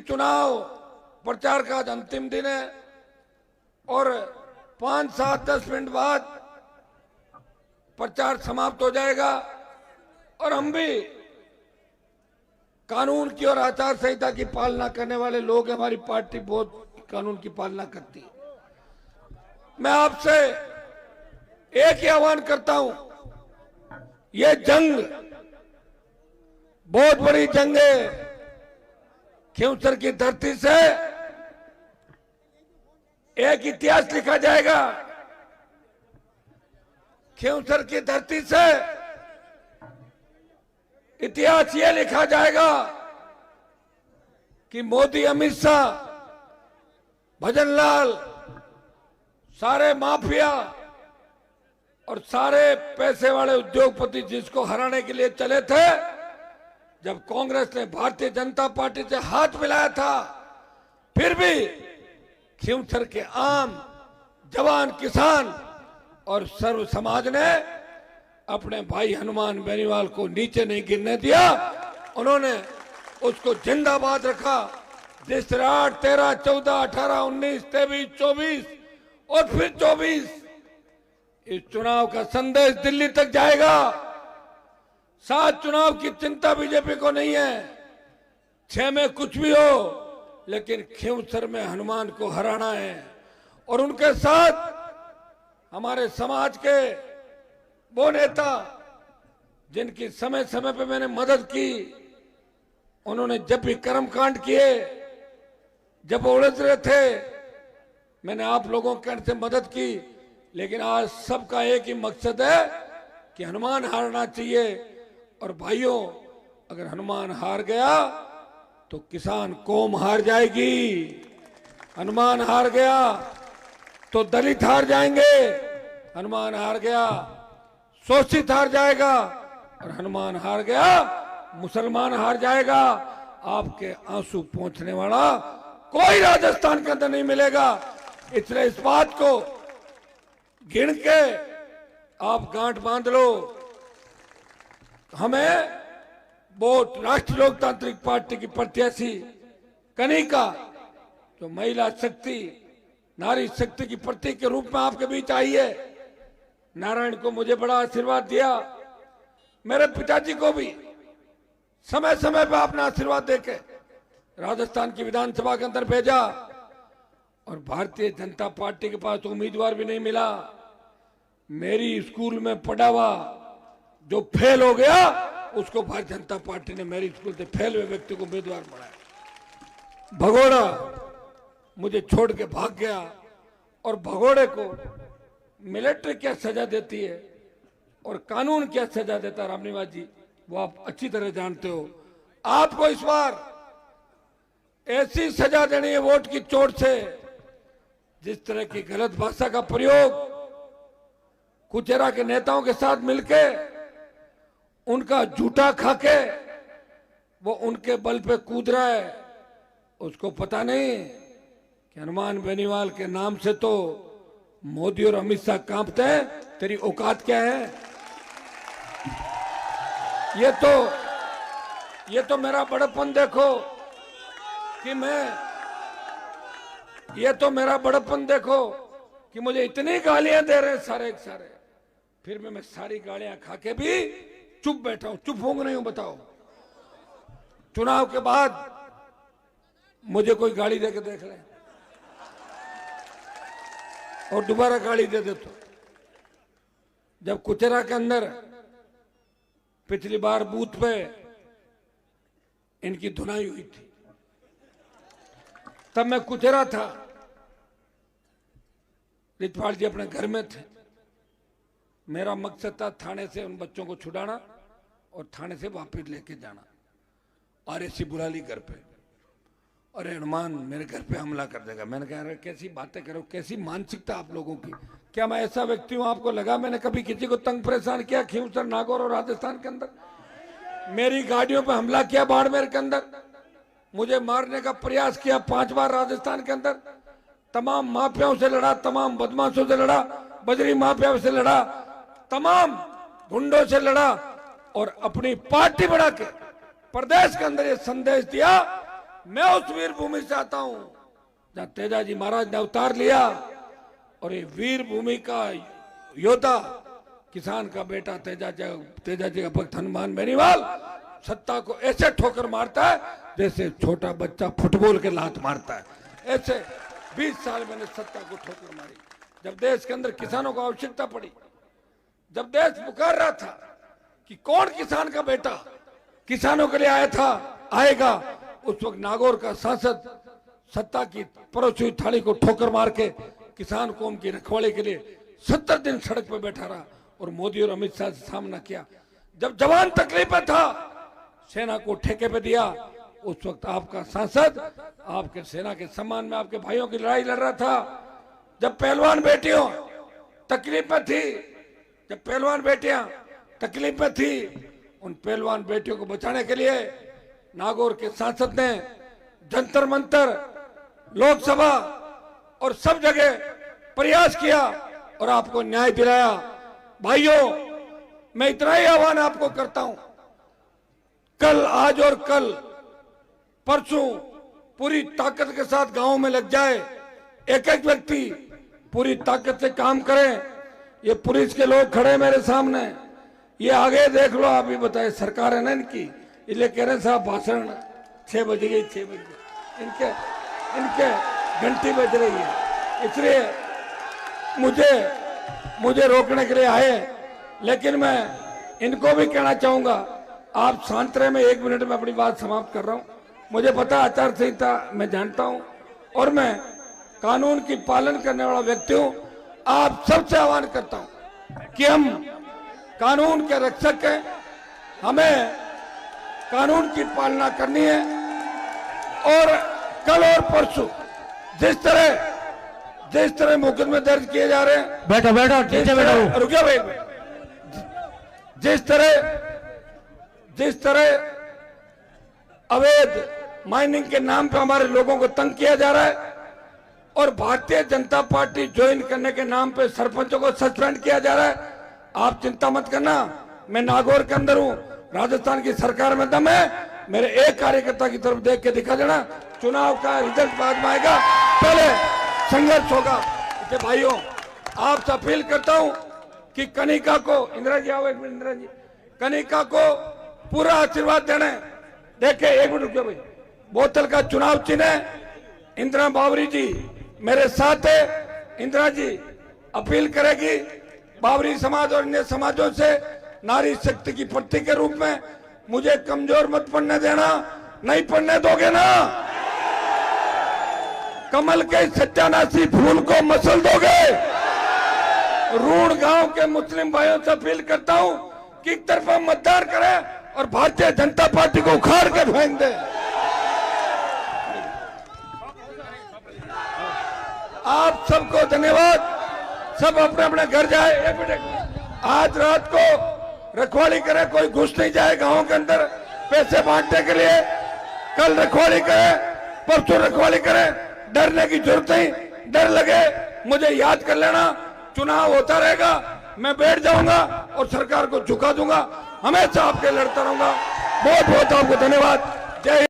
चुनाव प्रचार का आज अंतिम दिन है और 5, 7, 10 मिनट बाद प्रचार समाप्त हो जाएगा और हम भी कानून की और आचार संहिता की पालना करने वाले लोग, हमारी पार्टी बहुत कानून की पालना करती है। मैं आपसे एक ही आह्वान करता हूं, ये जंग बहुत बड़ी जंग है। खींवसर की धरती से एक इतिहास लिखा जाएगा। खींवसर की धरती से इतिहास ये लिखा जाएगा कि मोदी, अमित शाह, भजनलाल, सारे माफिया और सारे पैसे वाले उद्योगपति जिसको हराने के लिए चले थे, जब कांग्रेस ने भारतीय जनता पार्टी से हाथ मिलाया था, फिर भी खींवसर के आम जवान, किसान और सर्व समाज ने अपने भाई हनुमान बेनीवाल को नीचे नहीं गिरने दिया। उन्होंने उसको जिंदाबाद रखा। जिस तरह 8, 13, 14, 18, 19, 23, 24 और फिर 24 इस चुनाव का संदेश दिल्ली तक जाएगा। 7 चुनाव की चिंता बीजेपी को नहीं है, 6 में कुछ भी हो, लेकिन खींवसर में हनुमान को हराना है। और उनके साथ हमारे समाज के वो नेता जिनकी समय समय पे मैंने मदद की, उन्होंने जब भी कर्मकांड किए, जब वो उलझ रहे थे, मैंने आप लोगों के कहने से मदद की। लेकिन आज सबका एक ही मकसद है कि हनुमान हारना चाहिए। और भाइयों, अगर हनुमान हार गया तो किसान कौम हार जाएगी। हनुमान हार गया तो दलित हार जाएंगे। हनुमान हार गया शोषित हार जाएगा और हनुमान हार गया मुसलमान हार जाएगा। आपके आंसू पहुंचने वाला कोई राजस्थान के अंदर नहीं मिलेगा। इसलिए इस बात को गिन के आप गांठ बांध लो। हमें वोट राष्ट्रीय लोकतांत्रिक पार्टी की प्रत्याशी कनिका, जो महिला शक्ति, नारी शक्ति की प्रतीक के रूप में आपके बीच आई है, नारायण को मुझे बड़ा आशीर्वाद दिया, मेरे पिताजी को भी समय समय पर आपने आशीर्वाद देके राजस्थान की विधानसभा के अंदर भेजा। और भारतीय जनता पार्टी के पास उम्मीदवार भी नहीं मिला। मेरी स्कूल में पढ़ा हुआ जो फेल हो गया, उसको भारतीय जनता पार्टी ने मेरी स्कूल से फेल हुए व्यक्ति को उम्मीदवार बनाया। भगोड़ा मुझे छोड़ के भाग गया और भगोड़े को मिलिट्री क्या सजा देती है और कानून क्या सजा देता है, रामनिवास जी, वो आप अच्छी तरह जानते हो। आपको इस बार ऐसी सजा देनी है वोट की चोट से, जिस तरह की गलत भाषा का प्रयोग कुचेरा के नेताओं के साथ मिलके, उनका झूठा खाके वो उनके बल पे कूद रहा है। उसको पता नहीं कि हनुमान बेनीवाल के नाम से तो मोदी और अमित शाह कांपते हैं। तेरी औकात क्या है? ये तो मेरा बड़प्पन देखो कि ये तो मेरा बड़प्पन देखो कि मुझे इतनी गालियां दे रहे हैं सारे के सारे, फिर भी मैं सारी गालियां खा के भी चुप बैठा हूं। चुप होंगे नहीं हूं, बताओ। चुनाव के बाद मुझे कोई गाली दे के देख ले और दोबारा गाली दे दे तो। जब कुचेरा के अंदर पिछली बार बूथ पे इनकी धुनाई हुई थी, तब मैं कुचेरा था, रितपाल जी अपने घर में थे। मेरा मकसद था थाने से उन बच्चों को छुड़ाना और थाने से वापस लेके जाना। आरएसी बुला ली घर पे, अरे हनुमान मेरे घर पे हमला कर देगा। मैंने कहा अरे कैसी बातें करो, कैसी मानसिकता आप लोगों की। क्या मैं ऐसा व्यक्ति हूं? आपको लगा मैंने कभी किसी को तंग परेशान किया? खींवसर, नागौर और राजस्थान के अंदर मेरी गाड़ियों पे हमला किया, बाड़मेर के अंदर मुझे मारने का प्रयास किया 5 बार राजस्थान के अंदर। तमाम माफियाओं से लड़ा, तमाम बदमाशों से लड़ा, बजरी माफियाओं से लड़ा, तमाम गुंडों से लड़ा और अपनी पार्टी बना के प्रदेश के अंदर ये संदेश दिया, मैं उस वीर भूमि से आता हूं जहां तेजाजी महाराज ने अवतार लिया और ये वीर भूमि का योद्धा किसान का बेटा तेजाजी का भक्त हनुमान बेनीवाल सत्ता को ऐसे ठोकर मारता है जैसे छोटा बच्चा फुटबॉल के लात मारता है। ऐसे 20 साल मैंने सत्ता को ठोकर मारी। जब देश के अंदर किसानों को आवश्यकता पड़ी, जब देश पुकार रहा था कि कौन किसान का बेटा किसानों के लिए आएगा, उस वक्त नागौर का सांसद सत्ता की परोसी हुई थाली को ठोकर मार के किसान कौम की रखवाली के लिए 70 दिन सड़क पर बैठा रहा और मोदी और अमित शाह से सामना किया। जब जवान तकलीफ में था, सेना को ठेके पे दिया। उस वक्त आपका सांसद आपके सेना के सम्मान में आपके भाइयों की लड़ाई लड़ रहा था। जब पहलवान बेटियों तकलीफ में थी, जब पहलवान बेटियां तकलीफ में थी, उन पहलवान बेटियों को बचाने के लिए नागौर के सांसद ने जंतर मंतर, लोकसभा और सब जगह प्रयास किया और आपको न्याय दिलाया। भाइयों, मैं इतना ही आह्वान आपको करता हूं, कल, आज और कल, परसों पूरी ताकत के साथ गांव में लग जाए। एक एक व्यक्ति पूरी ताकत से काम करें। ये पुलिस के लोग खड़े मेरे सामने, ये आगे देख लो, आप ही बताए, सरकार है ना इनकी, इसलिए कह रहे साहब भाषण 6 बज गई, 6 बज गई, इनके घंटी बज रही है, इसलिए मुझे रोकने के लिए आए। लेकिन मैं इनको भी कहना चाहूंगा, आप शांत रहे, मैं 1 मिनट में अपनी बात समाप्त कर रहा हूं। मुझे पता आचार संहिता मैं जानता हूं और मैं कानून की पालन करने वाला व्यक्ति हूं। आप सबसे आह्वान करता हूं कि हम कानून के रक्षक हैं, हमें कानून की पालना करनी है। और कल और परसों जिस तरह मुकदमे दर्ज किए जा रहे हैं, बैठो रुकिए भाई, जिस तरह अवैध माइनिंग के नाम पे हमारे लोगों को तंग किया जा रहा है और भारतीय जनता पार्टी ज्वाइन करने के नाम पे सरपंचों को सस्पेंड किया जा रहा है, आप चिंता मत करना, मैं नागौर के अंदर हूं, राजस्थान की सरकार में दम है, मेरे एक कार्यकर्ता की तरफ देख के दिखा देना, चुनाव का रिजल्ट बाद में आएगा, पहले संघर्ष होगा। इसलिए भाइयों, आपसे अपील करता हूं कि कनिका को, इंदिरा जी आओ एक मिनट, इंदिरा जी, कनिका को पूरा आशीर्वाद देने। देखे, एक मिनट रुकिए भाई, बोतल का चुनाव चिन्ह है, इंदिरा बावरी जी मेरे साथ है। इंदिरा जी अपील करेगी बावरी समाज और अन्य समाजों से, नारी शक्ति की प्रतीक के रूप में मुझे कमजोर मत पड़ने देना, नहीं पड़ने दोगे ना, कमल के सत्यानाशी फूल को मसल दोगे। रूण गांव के मुस्लिम भाइयों से अपील करता हूं कि एक तरफा मतदान करें और भारतीय जनता पार्टी को उखाड़ के फेंक दे। आप सबको धन्यवाद, सब अपने अपने घर जाए। एक मिनट, आज रात को रखवाली करें, कोई घुस नहीं जाए गांव के अंदर पैसे बांटने के लिए। कल रखवाली करें, परसों रखवाली करें, डरने की जरूरत नहीं। डर लगे मुझे याद कर लेना, चुनाव होता रहेगा, मैं बैठ जाऊंगा और सरकार को झुका दूंगा, हमेशा आपके लड़ता रहूंगा। बहुत बहुत आपको धन्यवाद। जय हिंद।